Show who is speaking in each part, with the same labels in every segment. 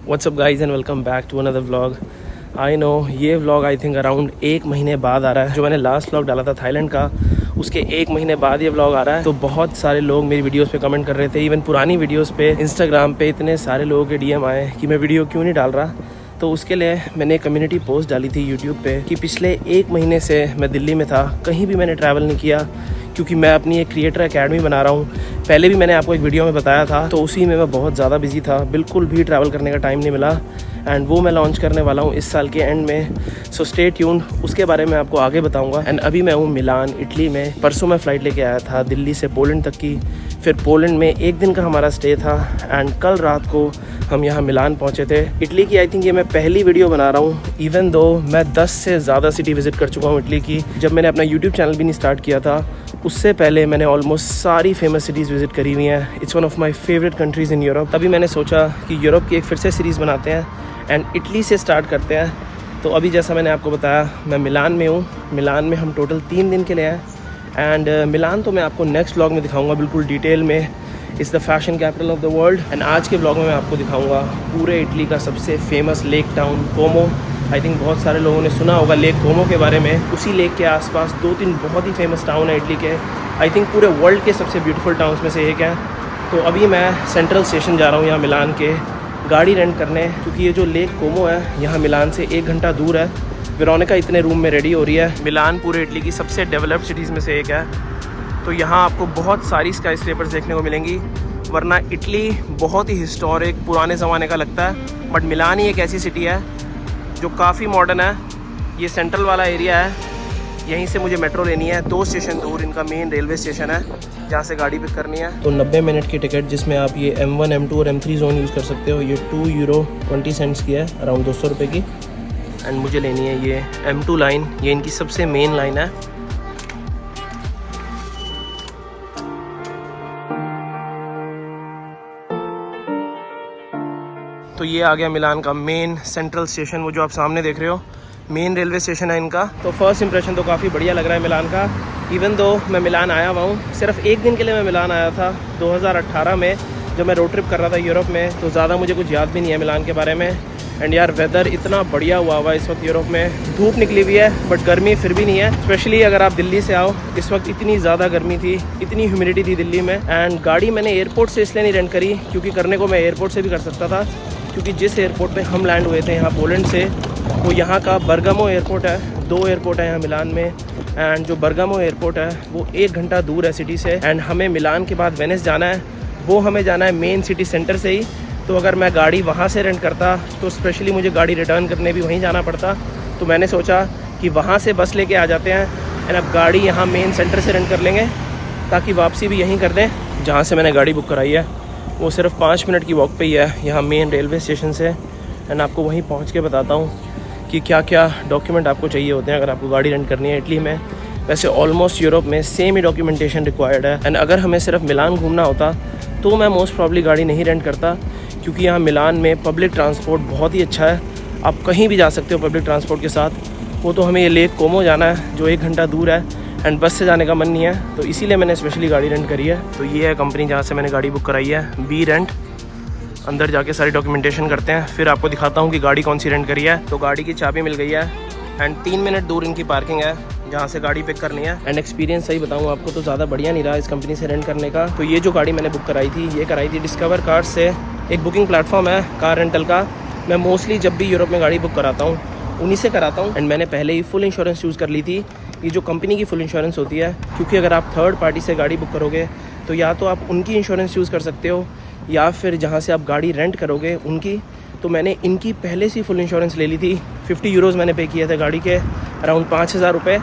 Speaker 1: WhatsApp guys and welcome back to another vlog. I know ये vlog I think around 1 महीने बाद आ रहा है। जो मैंने लास्ट व्लॉग डाला था थाईलैंड का, उसके 1 महीने बाद ये व्लॉग आ रहा है। तो बहुत सारे लोग मेरी वीडियोस पे कमेंट कर रहे थे, इवन पुरानी वीडियोस पे इंस्टाग्राम पे इतने सारे लोगों के डीएम आए कि मैं वीडियो क्यों नहीं डाल रहा। तो उसके लिए मैंने एक कम्युनिटी पोस्ट डाली थी यूट्यूब पे कि पिछले 1 महीने से मैं दिल्ली में था, कहीं भी मैंने ट्रैवल नहीं किया क्योंकि मैं अपनी एक क्रिएटर एकेडमी बना रहा हूँ। पहले भी मैंने आपको एक वीडियो में बताया था, तो उसी में मैं बहुत ज़्यादा बिजी था, बिल्कुल भी ट्रैवल करने का टाइम नहीं मिला। एंड वो मैं लॉन्च करने वाला हूँ इस साल के एंड में, सो स्टे ट्यून्ड, उसके बारे में आपको आगे बताऊँगा। एंड अभी मैं हूँ मिलान, इटली में। परसों मैं फ़्लाइट लेके आया था दिल्ली से पोलैंड तक की, फिर पोलैंड में 1 दिन का हमारा स्टे था एंड कल रात को हम यहाँ मिलान पहुँचे थे। इटली की आई थिंक ये मैं पहली वीडियो बना रहा हूँ, इवन दो मैं 10 से ज़्यादा सिटी विज़िट कर चुका हूँ इटली की। जब मैंने अपना यूट्यूब चैनल भी नहीं स्टार्ट किया था, उससे पहले मैंने ऑलमोस्ट सारी फेमस सिटीज़ विज़िट करी हुई हैं। It's one of my favourite countries in Europe. तभी मैंने सोचा कि यूरोप की एक फिर से सीरीज़ बनाते हैं एंड इटली से स्टार्ट करते हैं। तो अभी जैसा मैंने आपको बताया, मैं मिलान में हूँ। मिलान में हम टोटल 3 दिन के लिए हैं एंड मिलान तो मैं आपको नेक्स्ट व्लॉग में दिखाऊंगा बिल्कुल डिटेल में। It's the fashion capital of the world. And आज के व्लॉग में मैं आपको दिखाऊंगा पूरे इटली का सबसे famous lake town Como. I think बहुत सारे लोगों ने सुना होगा लेक कोमो के बारे में। उसी लेक के आसपास 2-3 बहुत ही फेमस टाउन है इटली के। आई थिंक पूरे वर्ल्ड के सबसे ब्यूटीफुल टाउन्स में से एक है। तो अभी मैं सेंट्रल स्टेशन जा रहा हूँ यहाँ मिलान के, गाड़ी रेंट करने, क्योंकि ये जो लेक कोमो है यहाँ मिलान से 1 घंटा दूर है। वेरोनिका इतने रूम में रेडी हो रही है। मिलान पूरे इटली की सबसे डेवलप्ड सिटीज़ में से एक है। तो यहाँ आपको बहुत सारी स्काई स्क्रेपर्स देखने को मिलेंगी, वरना इटली बहुत ही हिस्टोरिक पुराने ज़माने का लगता है। बट मिलान ही एक ऐसी सिटी है जो काफ़ी मॉडर्न है। ये सेंट्रल वाला एरिया है, यहीं से मुझे मेट्रो लेनी है। 2 स्टेशन दूर इनका मेन रेलवे स्टेशन है जहाँ से गाड़ी पिक करनी है। तो 90 मिनट की टिकट, जिसमें आप ये M1, M2 और M3 जोन यूज़ कर सकते हो। ये €2.20 की है, अराउंड 200 रुपये की। एंड मुझे लेनी है ये M2 लाइन, ये इनकी सबसे मेन लाइन है। तो ये आ गया मिलान का मेन सेंट्रल स्टेशन, वो जो आप सामने देख रहे हो मेन रेलवे स्टेशन है इनका। तो फर्स्ट इंप्रेशन तो काफ़ी बढ़िया लग रहा है मिलान का। इवन दो मैं मिलान आया हुआ हूँ, सिर्फ 1 दिन के लिए मैं मिलान आया था 2018 में, जब मैं रोड ट्रिप कर रहा था यूरोप में। तो ज़्यादा मुझे कुछ याद भी नहीं है मिलान के बारे में। एंड यार वेदर इतना बढ़िया हुआ हुआ इस वक्त यूरोप में। धूप निकली हुई है बट गर्मी फिर भी नहीं है। स्पेशली अगर आप दिल्ली से आओ, इस वक्त इतनी ज़्यादा गर्मी थी, इतनी ह्यूमिडिटी थी दिल्ली में। एंड गाड़ी मैंने एयरपोर्ट से इसलिए नहीं रेंट करी क्योंकि करने को मैं एयरपोर्ट से भी कर सकता था, क्योंकि जिस एयरपोर्ट पे हम लैंड हुए थे यहाँ पोलैंड से, वो यहाँ का बर्गामो एयरपोर्ट है। 2 एयरपोर्ट है यहाँ मिलान में। एंड जो बर्गामो एयरपोर्ट है वो 1 घंटा दूर है सिटी से। एंड हमें मिलान के बाद वेनिस जाना है, वो हमें जाना है मेन सिटी सेंटर से ही। तो अगर मैं गाड़ी वहाँ से रेंट करता तो स्पेशली मुझे गाड़ी रिटर्न करने भी वहीं जाना पड़ता। तो मैंने सोचा कि वहाँ से बस लेके आ जाते हैं एंड अब गाड़ी यहाँ मेन सेंटर से रेंट कर लेंगे, ताकि वापसी भी यहीं कर दें। जहाँ से मैंने गाड़ी बुक कराई है वो सिर्फ 5 मिनट की वॉक पे ही है यहाँ मेन रेलवे स्टेशन से। एंड आपको वहीं पहुँच के बताता हूँ कि क्या क्या डॉक्यूमेंट आपको चाहिए होते हैं अगर आपको गाड़ी रेंट करनी है इटली में। वैसे ऑलमोस्ट यूरोप में सेम ही डॉक्यूमेंटेशन रिक्वायर्ड है। एंड अगर हमें सिर्फ मिलान घूमना होता तो मैं मोस्ट प्रॉब्ली गाड़ी नहीं रेंट करता, क्योंकि यहाँ मिलान में पब्लिक ट्रांसपोर्ट बहुत ही अच्छा है। आप कहीं भी जा सकते हो पब्लिक ट्रांसपोर्ट के साथ। वो तो हमें ये लेक कोमो जाना है जो 1 घंटा दूर है एंड बस से जाने का मन नहीं है, तो इसीलिए मैंने स्पेशली गाड़ी रेंट करी है। तो ये है कंपनी जहाँ से मैंने गाड़ी बुक कराई है, बी रेंट। अंदर जाके सारी डॉक्यूमेंटेशन करते हैं, फिर आपको दिखाता हूँ कि गाड़ी कौन सी रेंट करी है। तो गाड़ी की चाबी मिल गई है एंड 3 मिनट दूर इनकी पार्किंग है जहाँ से गाड़ी पिक करनी है। एंड एक्सपीरियंस सही बताऊँ आपको तो ज़्यादा बढ़िया नहीं रहा इस कंपनी से रेंट करने का। तो ये जो गाड़ी मैंने बुक कराई थी, ये कराई थी डिस्कवर कार्स से। एक बुकिंग प्लेटफॉर्म है कार रेंटल का। मैं मोस्टली जब भी यूरोप में गाड़ी बुक कराता हूँ उन्हीं से कराता हूँ। एंड मैंने पहले ही फुल इंश्योरेंस यूज़ कर ली थी, ये जो कंपनी की फुल इंश्योरेंस होती है। क्योंकि अगर आप थर्ड पार्टी से गाड़ी बुक करोगे तो या तो आप उनकी इंश्योरेंस यूज़ कर सकते हो, या फिर जहाँ से आप गाड़ी रेंट करोगे उनकी। तो मैंने इनकी पहले से फुल इंश्योरेंस ले ली थी। 50 यूरोज़ मैंने पे किए थे गाड़ी के, अराउंड 5,000 रुपये।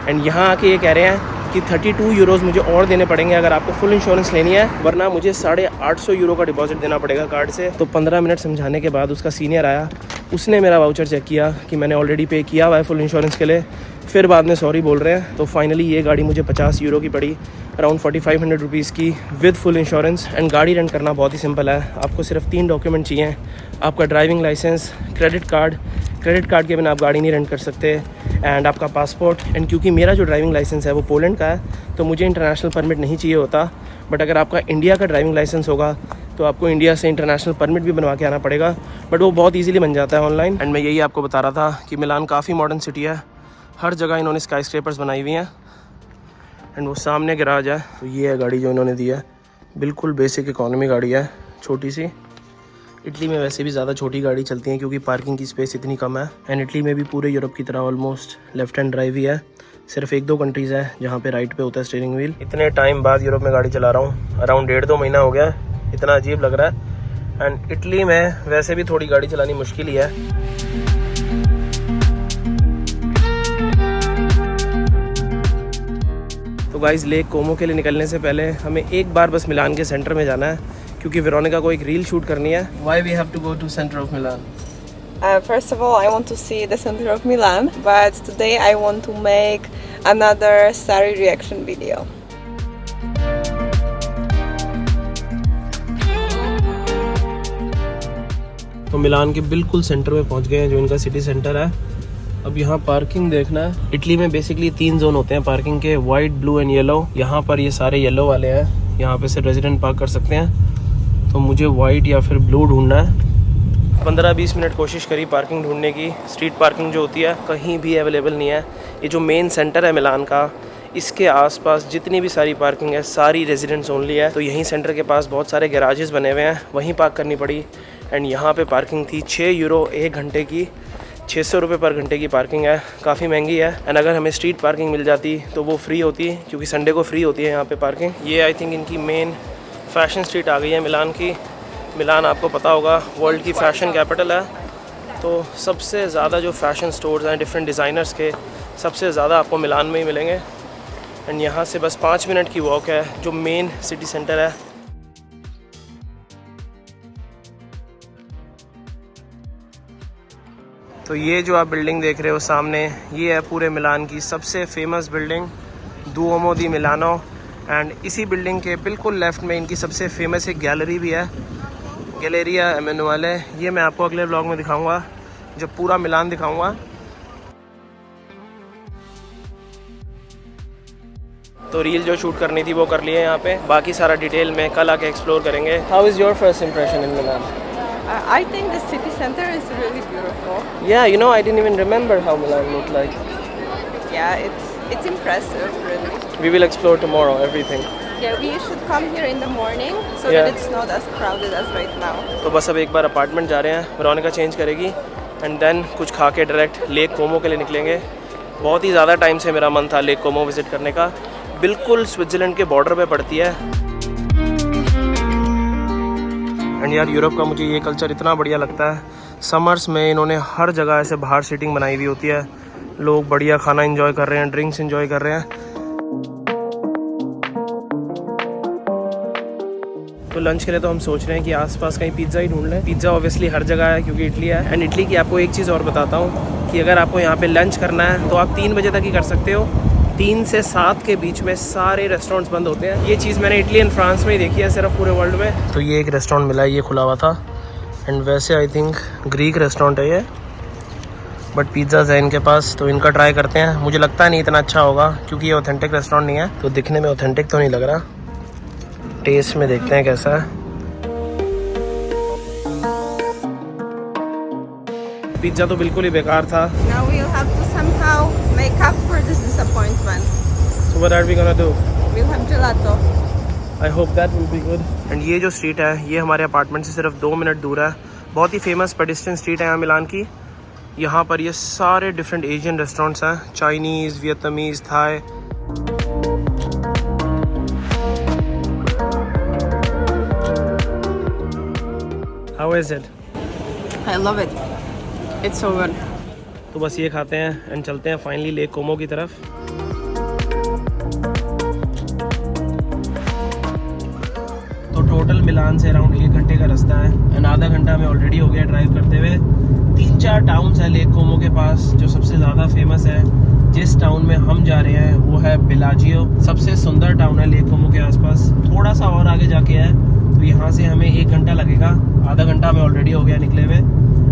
Speaker 1: एंड यहाँ आके ये कह रहे हैं कि 32 यूरोज़ मुझे और देने पड़ेंगे अगर आपको फुल इंश्योरेंस लेनी है, वरना मुझे 850 यूरो का डिपॉजिट देना पड़ेगा कार्ड से। तो 15 मिनट समझाने के बाद उसका सीनियर आया, उसने मेरा वाउचर चेक किया कि मैंने ऑलरेडी पे किया हुआ है फुल इंश्योरेंस के लिए, फिर बाद में सॉरी बोल रहे हैं। तो फाइनली ये गाड़ी मुझे 50 यूरो की पड़ी, अराउंड 4500 रुपीज़ की विद फुल इंश्योरेंस। एंड गाड़ी रेंट करना बहुत ही सिंपल है। आपको सिर्फ 3 डॉक्यूमेंट चाहिए, आपका ड्राइविंग लाइसेंस, क्रेडिट कार्ड के बिना आप गाड़ी नहीं रेंट कर सकते, एंड आपका पासपोर्ट। एंड क्योंकि मेरा जो ड्राइविंग लाइसेंस है वो पोलैंड का है, तो मुझे इंटरनेशनल परमिट नहीं चाहिए होता। बट अगर आपका इंडिया का ड्राइविंग लाइसेंस होगा तो आपको इंडिया से इंटरनेशनल परमिट भी बनवा के आना पड़ेगा, बट वो बहुत ईजिली बन जाता है ऑनलाइन। एंड मैं यही आपको बता रहा था कि मिलान काफ़ी मॉडर्न सिटी है, हर जगह इन्होंने स्काई स्क्रैपर्स बनाई हुई हैं। एंड वो सामने गैराज है, तो ये है गाड़ी जो इन्होंने दी है, बिल्कुल बेसिक इकॉनमी गाड़ी है, छोटी सी। इटली में वैसे भी ज़्यादा छोटी गाड़ी चलती हैं क्योंकि पार्किंग की स्पेस इतनी कम है। एंड इटली में भी पूरे यूरोप की तरह ऑलमोस्ट लेफ्ट हैंड ड्राइव ही है, सिर्फ 1-2 कंट्रीज़ है जहाँ पे राइट पे होता है स्टीयरिंग व्हील। इतने टाइम बाद यूरोप में गाड़ी चला रहा हूँ, अराउंड 1.5-2 महीना हो गया, इतना अजीब लग रहा है। एंड इटली में वैसे भी थोड़ी गाड़ी चलानी मुश्किल ही है। तो गाइस, लेक कोमो के लिए निकलने से पहले हमें एक बार बस मिलान के सेंटर में जाना है क्योंकि वेरोनिका को एक रील शूट करनी है। Why we have to go to center of Milan?
Speaker 2: First of all, I want to see the center of Milan, but today I want to make another Sari reaction video.
Speaker 1: तो मिलान के बिल्कुल centre में पहुंच गए हैं, जो इनका city centre है। अब यहाँ पार्किंग देखना है। इटली में बेसिकली 3 जोन होते हैं पार्किंग के, वाइट, ब्लू एंड येलो। यहाँ पर ये सारे येलो वाले हैं, यहाँ पे से रेजिडेंट पार्क कर सकते हैं। तो मुझे वाइट या फिर ब्लू ढूंढना है। 15-20 मिनट कोशिश करी पार्किंग ढूंढने की। स्ट्रीट पार्किंग जो होती है कहीं भी अवेलेबल नहीं है। ये जो मेन सेंटर है मिलान का, इसके आसपास जितनी भी सारी पार्किंग है सारी रेजिडेंट्स ओनली है। तो यहीं सेंटर के पास बहुत सारे गैराजेस बने हुए हैं, वहीं पार्क करनी पड़ी। एंड यहाँ पे पार्किंग थी 6 यूरो 1 घंटे की, 600 रुपये पर घंटे की पार्किंग है, काफ़ी महंगी है। एंड अगर हमें स्ट्रीट पार्किंग मिल जाती तो वो फ्री होती, क्योंकि संडे को फ्री होती है यहाँ पे पार्किंग। ये आई थिंक इनकी मेन फैशन स्ट्रीट आ गई है मिलान की। मिलान आपको पता होगा वर्ल्ड की फ़ैशन कैपिटल है, तो सबसे ज़्यादा जो फ़ैशन स्टोर्स हैं डिफरेंट डिज़ाइनर्स के, सबसे ज़्यादा आपको मिलान में ही मिलेंगे। एंड यहाँ से बस 5 मिनट की वॉक है जो मेन सिटी सेंटर है। तो ये जो आप बिल्डिंग देख रहे हो सामने, ये है पूरे मिलान की सबसे famous building, Duomo di Milano. And इसी बिल्डिंग के बिल्कुल लेफ़्ट में इनकी सबसे फेमस एक गैलरी भी है, गैलेरिया एमेनुअले। ये मैं आपको अगले व्लॉग में दिखाऊंगा, जब पूरा मिलान दिखाऊंगा। तो रील जो शूट करनी थी वो कर लिए यहाँ पे, बाकी सारा डिटेल में कल आके एक्सप्लोर करेंगे। How is your first impression in Milan?
Speaker 2: I think the city center is really beautiful.
Speaker 1: Yeah, you know, I didn't even remember how Milan looked like.
Speaker 2: Yeah, it's impressive, really.
Speaker 1: We will explore tomorrow everything.
Speaker 2: Yeah, we should come here in the morning so
Speaker 1: Yeah.
Speaker 2: that it's not as crowded as right now.
Speaker 1: तो बस अब एक बार apartment जा रहे हैं, Veronica change करेगी and then कुछ खा के डायरेक्ट लेक कोमो के लिए निकलेंगे। बहुत ही ज़्यादा टाइम से मेरा मन था लेक कोमो विज़िट करने का, बिल्कुल स्विट्ज़रलैंड के बॉर्डर पे पड़ती है। एंड यार, यूरोप का मुझे ये कल्चर इतना बढ़िया लगता है। समर्स में इन्होंने हर जगह ऐसे बाहर सीटिंग बनाई हुई होती है, लोग बढ़िया खाना एंजॉय कर रहे हैं, ड्रिंक्स एंजॉय कर रहे हैं। तो लंच के लिए तो हम सोच रहे हैं कि आसपास कहीं पिज़्ज़ा ही ढूंढ लें। पिज़्ज़ा ऑब्वियसली हर जगह है क्योंकि इटली है। एंड इटली की आपको एक चीज़ और बताता हूँ कि अगर आपको यहाँ पे लंच करना है तो आप 3 बजे तक ही कर सकते हो। 3 से 7 के बीच में सारे रेस्टोरेंट्स बंद होते हैं। ये चीज़ मैंने इटली एंड फ्रांस में ही देखी है, सिर्फ पूरे वर्ल्ड में। तो ये एक रेस्टोरेंट मिला है, ये खुला हुआ था। एंड वैसे आई थिंक ग्रीक रेस्टोरेंट है ये, बट पिज़्ज़ाज़ है इनके पास, तो इनका ट्राई करते हैं। मुझे लगता है नहीं इतना अच्छा होगा क्योंकि ये ऑथेंटिक रेस्टोरेंट नहीं है, तो दिखने में ऑथेंटिक तो नहीं लग रहा। टेस्ट में देखते हैं कैसा है। पिज़्ज़ा तो बिल्कुल ही बेकार था।
Speaker 2: Now we'll have to somehow make up for this disappointment.
Speaker 1: So what are we gonna do?
Speaker 2: We'll have gelato.
Speaker 1: I hope that will be good. And ये जो स्ट्रीट है ये हमारे अपार्टमेंट से सिर्फ 2 मिनट दूर है। बहुत ही फेमस पेडिस्ट्रियन स्ट्रीट है यहाँ मिलान की। यहाँ पर ये सारे डिफरेंट एशियन रेस्टोरेंट्स हैं, Chinese, Vietnamese, Thai. How is it?
Speaker 2: I love it. It's so good.
Speaker 1: तो बस ये खाते हैं एंड चलते हैं फाइनली लेक कोमो की तरफ। तो टोटल मिलान से अराउंड 1 घंटे का रास्ता है एंड आधा घंटा हमें ऑलरेडी हो गया ड्राइव करते हुए। 3-4 टाउन्स है लेक कोमो के पास। जो सबसे ज़्यादा फेमस है, जिस टाउन में हम जा रहे हैं वो है बेलाजियो। सबसे सुंदर टाउन है लेक कोमो के आसपास। थोड़ा सा और आगे जाके है, तो यहाँ से हमें 1 घंटा लगेगा, आधा घंटा हमें ऑलरेडी हो गया निकले हुए।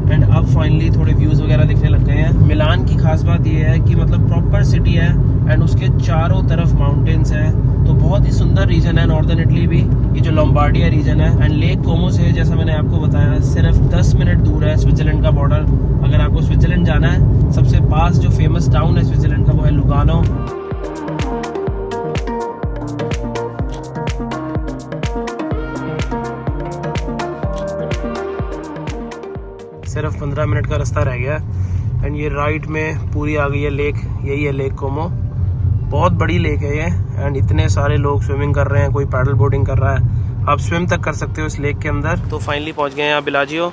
Speaker 1: एंड अब फाइनली थोड़े व्यूज़ वगैरह दिखने लग गए हैं। मिलान की खास बात ये है कि मतलब प्रॉपर सिटी है एंड उसके चारों तरफ माउंटेन्स हैं, तो बहुत ही सुंदर रीजन है नॉर्दर्न इटली भी, ये जो लोम्बार्डिया रीजन है। एंड लेक कोमो से, जैसा मैंने आपको बताया, सिर्फ 10 मिनट दूर है स्विट्जरलैंड का बॉर्डर। अगर आपको स्विट्जरलैंड जाना है, सबसे पास जो फेमस टाउन है स्विट्जरलैंड का वो है लुगानो। सिर्फ 15 मिनट का रास्ता रह गया एंड ये राइट में पूरी आ गई है लेक। यही है लेक कोमो। बहुत बड़ी लेक है ये एंड इतने सारे लोग स्विमिंग कर रहे हैं, कोई पैडल बोर्डिंग कर रहा है। आप स्विम तक कर सकते हो इस लेक के अंदर। तो फाइनली पहुंच गए हैं यहाँ बिलाजियो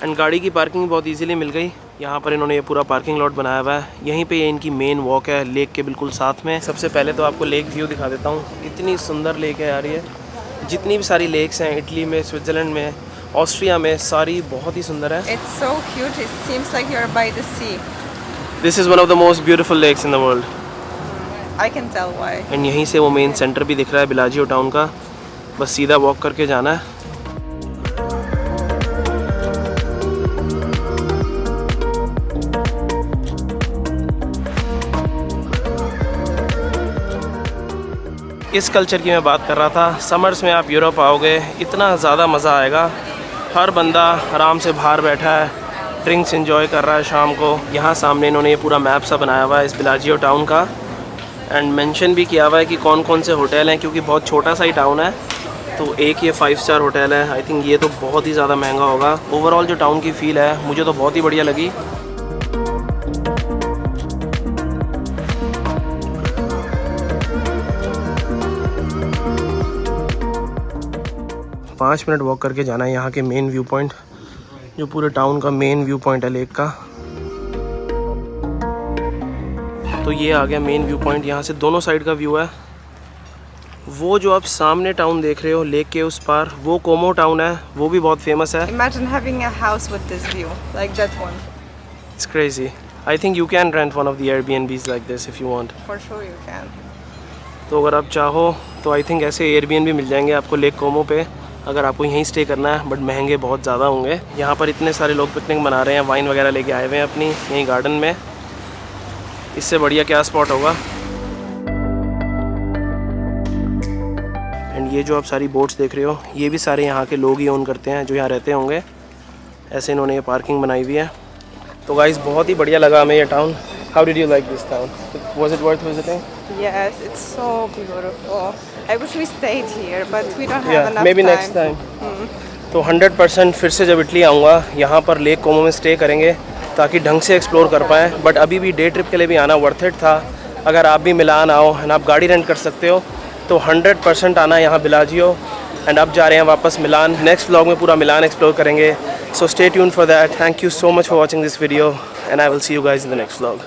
Speaker 1: एंड गाड़ी की पार्किंग बहुत इजीली मिल गई। यहाँ पर इन्होंने ये पूरा पार्किंग लॉट बनाया हुआ है। यहीं पे ये इनकी मेन वॉक है लेक के बिल्कुल साथ में। सबसे पहले तो आपको लेक व्यू दिखा देता हूँ। इतनी सुंदर लेक है यार ये। जितनी भी सारी लेक्स हैं इटली में, स्विट्जरलैंड में, ऑस्ट्रिया में, सारी बहुत ही सुंदर है।
Speaker 2: It's so cute. It seems like you're by the sea.
Speaker 1: This is one of the most beautiful lakes in the world.
Speaker 2: I can tell why.
Speaker 1: And यहीं से वो मेन सेंटर भी दिख रहा है बिलाजियो टाउन का। बस सीधा वॉक करके जाना है। इस कल्चर की मैं बात कर रहा था। समर्स में आप यूरोप आओगे, इतना ज़्यादा मज़ा आएगा। हर बंदा आराम से बाहर बैठा है, ड्रिंक्स एंजॉय कर रहा है शाम को। यहाँ सामने इन्होंने ये पूरा मैप सा बनाया हुआ है इस बिलाजियो टाउन का एंड मेंशन भी किया हुआ है कि कौन कौन से होटल हैं, क्योंकि बहुत छोटा सा ही टाउन है। तो एक ये 5 स्टार होटल है। आई थिंक ये तो बहुत ही ज़्यादा महंगा होगा। ओवरऑल जो टाउन की फ़ील है मुझे तो बहुत ही बढ़िया लगी। पाँच मिनट वॉक करके जाना है यहाँ के मेन व्यू पॉइंट, जो पूरे टाउन का मेन व्यू पॉइंट है लेक का। तो ये आ गया मेन व्यू पॉइंट। यहाँ से दोनों साइड का व्यू है। वो जो आप सामने टाउन देख रहे हो लेक के उस पार, वो कोमो टाउन है, वो भी बहुत फेमस है।
Speaker 2: Imagine having a house with this view, like that one.
Speaker 1: It's crazy. I think you can rent one of the Airbnbs like this if you want.
Speaker 2: For sure you can.
Speaker 1: तो अगर आप चाहो तो I think ऐसे Airbnb मिल जाएंगे आपको lake कोमो पे, अगर आपको यहीं स्टे करना है। बट महंगे बहुत ज़्यादा होंगे। यहाँ पर इतने सारे लोग पिकनिक मना रहे हैं, वाइन वगैरह लेके आए हुए हैं अपनी यहीं गार्डन में। इससे बढ़िया क्या स्पॉट होगा। एंड ये जो आप सारी बोट्स देख रहे हो, ये भी सारे यहाँ के लोग ही ओन करते हैं जो यहाँ रहते होंगे। ऐसे इन्होंने ये पार्किंग बनाई हुई है। तो गाइस बहुत ही बढ़िया लगा हमें ये town. How did you like this town? Was it worth visiting?
Speaker 2: Yes, it's so beautiful. I wish we stayed here, but we don't have
Speaker 1: Yeah,
Speaker 2: enough
Speaker 1: maybe
Speaker 2: time.
Speaker 1: next time. तो 100% फिर से जब Italy आऊँगा यहाँ पर lake कोमो में stay करेंगे ताकि ढंग से एक्सप्लोर कर पाएँ। बट अभी भी डे ट्रिप के लिए भी आना वर्थ इट था। अगर आप भी मिलान आओ एंड आप गाड़ी रेंट कर सकते हो तो 100% आना यहाँ बिलाजियो। एंड अब जा रहे हैं वापस मिलान। नेक्स्ट व्लॉग में पूरा मिलान एक्सप्लोर करेंगे। So stay tuned for that. Thank you so much for watching this video and I will see you guys in the next vlog.